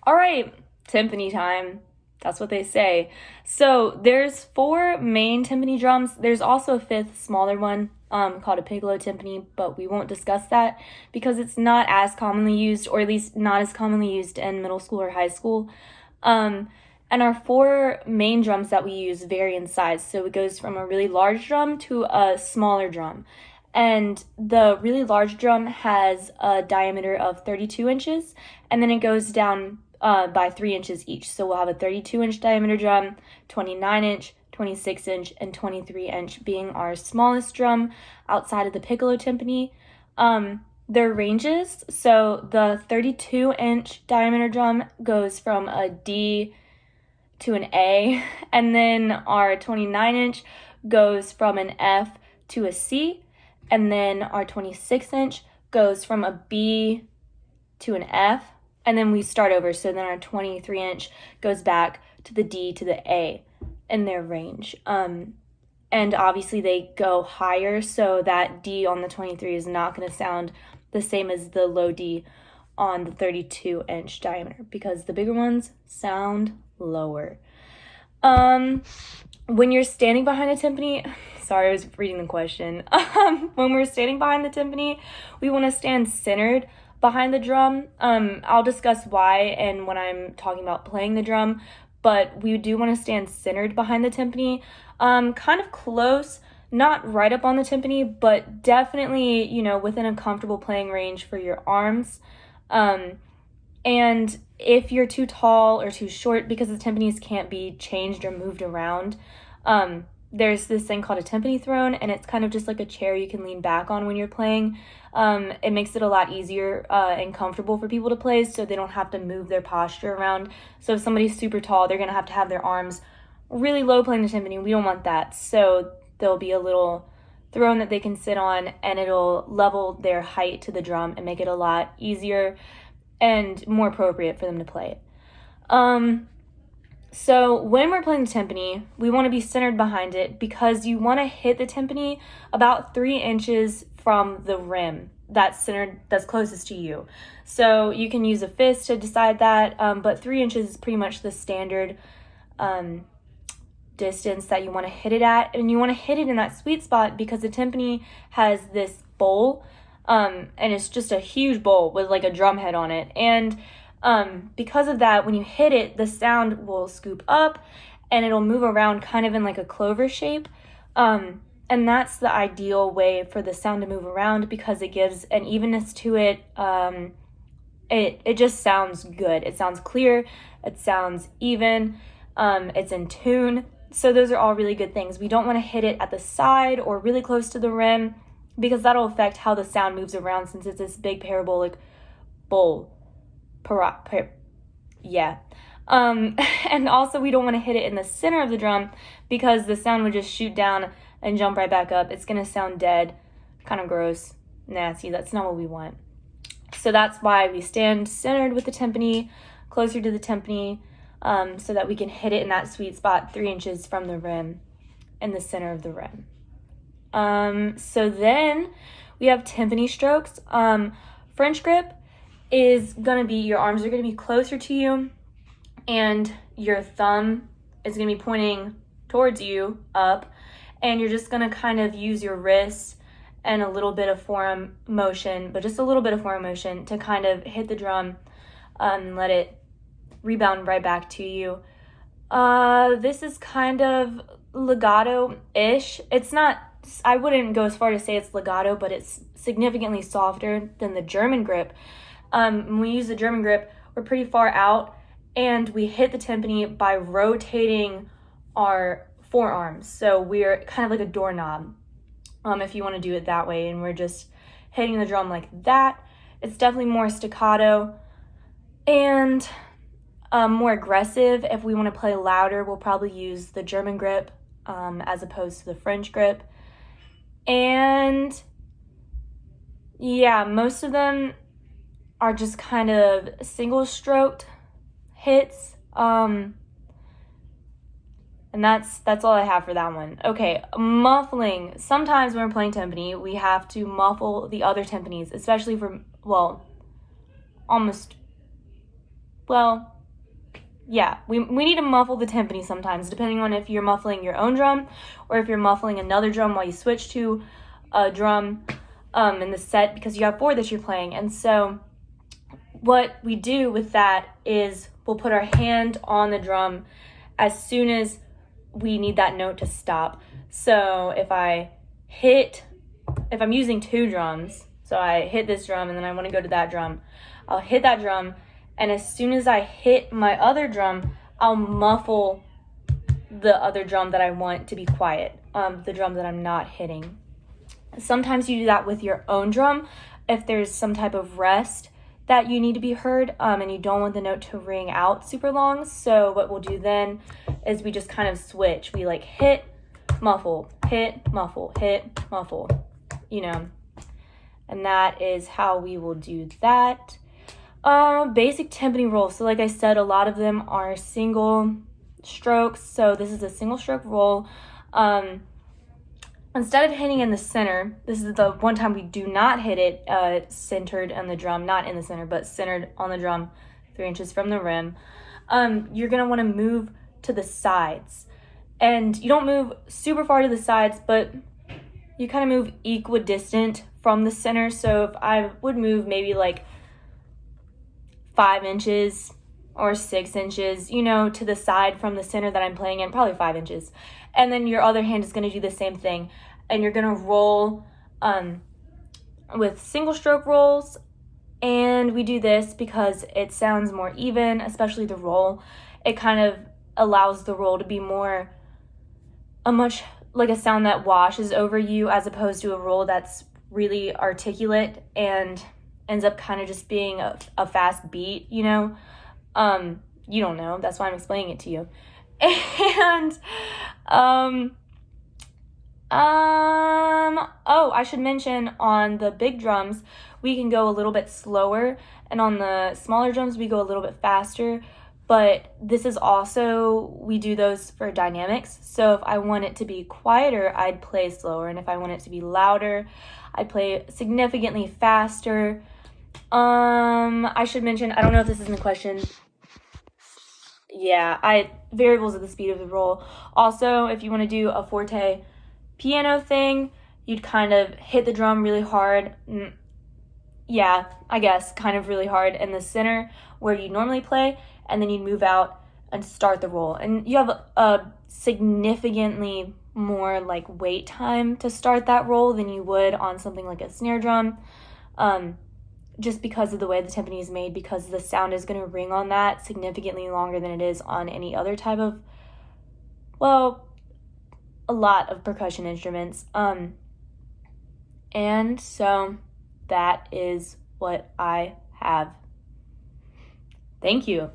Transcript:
All right, timpani time. That's what they say. So there's four main timpani drums. There's also a fifth smaller one called a piccolo timpani, but we won't discuss that because it's not as commonly used, or at least not as commonly used in middle school or high school. And our four main drums that we use vary in size. So it goes from a really large drum to a smaller drum. And the really large drum has a diameter of 32 inches, and then it goes down by 3 inches each. So we'll have a 32-inch diameter drum, 29-inch, 26-inch, and 23-inch being our smallest drum outside of the piccolo timpani. Their ranges, so the 32-inch diameter drum goes from a D to an A, and then our 29-inch goes from an F to a C, and then our 26-inch goes from a B to an F, and then we start over. So then our 23-inch goes back to the D to the A in their range. And obviously they go higher, so that D on the 23 is not going to sound the same as the low D on the 32-inch diameter because the bigger ones sound lower. When you're standing behind a timpani, sorry, I was reading the question. When we're standing behind the timpani, we want to stand centered behind the drum. I'll discuss why and when I'm talking about playing the drum, but we do want to stand centered behind the timpani, kind of close, not right up on the timpani, but definitely, within a comfortable playing range for your arms. And if you're too tall or too short, because the timpanis can't be changed or moved around, there's this thing called a timpani throne, and it's kind of just like a chair you can lean back on when you're playing. It makes it a lot easier and comfortable for people to play, so they don't have to move their posture around. So if somebody's super tall, they're going to have their arms really low playing the timpani. We don't want that. So there'll be a little throne that they can sit on, and it'll level their height to the drum and make it a lot easier and more appropriate for them to play it. So when we're playing the timpani, we want to be centered behind it because you want to hit the timpani about 3 inches from the rim that's centered, that's closest to you. So you can use a fist to decide that, but 3 inches is pretty much the standard distance that you want to hit it at. And you want to hit it in that sweet spot because the timpani has this bowl, and it's just a huge bowl with like a drum head on it. And because of that, when you hit it, the sound will scoop up and it'll move around kind of in like a clover shape. And that's the ideal way for the sound to move around because it gives an evenness to it. It just sounds good. It sounds clear. It sounds even. It's in tune. So those are all really good things. We don't want to hit it at the side or really close to the rim because that'll affect how the sound moves around since it's this big parabolic bowl. And also we don't want to hit it in the center of the drum because the sound would just shoot down and jump right back up. It's going to sound dead, kind of gross, nasty. That's not what we want. So that's why we stand centered with the timpani, closer to the timpani, so that we can hit it in that sweet spot 3 inches from the rim, in the center of the rim. So then we have timpani strokes. French grip is going to be, your arms are going to be closer to you and your thumb is going to be pointing towards you up, and you're just going to kind of use your wrists and a little bit of forearm motion, but just a little bit of forearm motion to kind of hit the drum and let it rebound right back to you. This is kind of legato-ish. It's not, I wouldn't go as far to say it's legato, but it's significantly softer than the German grip. When we use the German grip, we're pretty far out and we hit the timpani by rotating our forearms. So we're kind of like a doorknob, if you want to do it that way. And we're just hitting the drum like that. It's definitely more staccato and more aggressive. If we want to play louder, we'll probably use the German grip as opposed to the French grip. And yeah, most of them are just kind of single stroked hits. And that's all I have for that one. Okay, muffling. Sometimes when we're playing timpani, we have to muffle the other timpanis, especially for, yeah, we need to muffle the timpani sometimes, depending on if you're muffling your own drum or if you're muffling another drum while you switch to a drum in the set, because you have 4 that you're playing. And so what we do with that is we'll put our hand on the drum as soon as we need that note to stop. So if I'm using 2 drums, so I hit this drum and then I want to go to that drum, I'll hit that drum, and as soon as I hit my other drum, I'll muffle the other drum that I want to be quiet, the drum that I'm not hitting. Sometimes you do that with your own drum if there's some type of rest that you need to be heard, and you don't want the note to ring out super long. So what we'll do then is we just kind of switch. We like hit, muffle, hit, muffle, hit, muffle, and that is how we will do that. Basic timpani rolls. So like I said, a lot of them are single strokes. So this is a single stroke roll. Instead of hitting in the center, this is the one time we do not hit it centered on the drum, not in the center, but centered on the drum, 3 inches from the rim. You're going to want to move to the sides. And you don't move super far to the sides, but you kind of move equidistant from the center. So if I would move maybe like 5 inches or 6 inches, to the side from the center that I'm playing in, probably 5 inches. And then your other hand is going to do the same thing. And you're going to roll with single stroke rolls. And we do this because it sounds more even, especially the roll. It kind of allows the roll to be much like a sound that washes over you, as opposed to a roll that's really articulate and ends up kind of just being a fast beat, you don't know. That's why I'm explaining it to you. And, I should mention, on the big drums, we can go a little bit slower, and on the smaller drums, we go a little bit faster. But this is also, we do those for dynamics. So if I want it to be quieter, I'd play slower. And if I want it to be louder, I'd play significantly faster. I should mention, I don't know if this is in the question. Yeah, variables of the speed of the roll. Also, if you want to do a forte piano thing, you'd kind of hit the drum really hard. Yeah, I guess kind of really hard in the center where you normally play, and then you'd move out and start the roll. And you have a significantly more like wait time to start that roll than you would on something like a snare drum. Just because of the way the timpani is made, because the sound is going to ring on that significantly longer than it is on any other type of, a lot of percussion instruments. And so that is what I have. Thank you.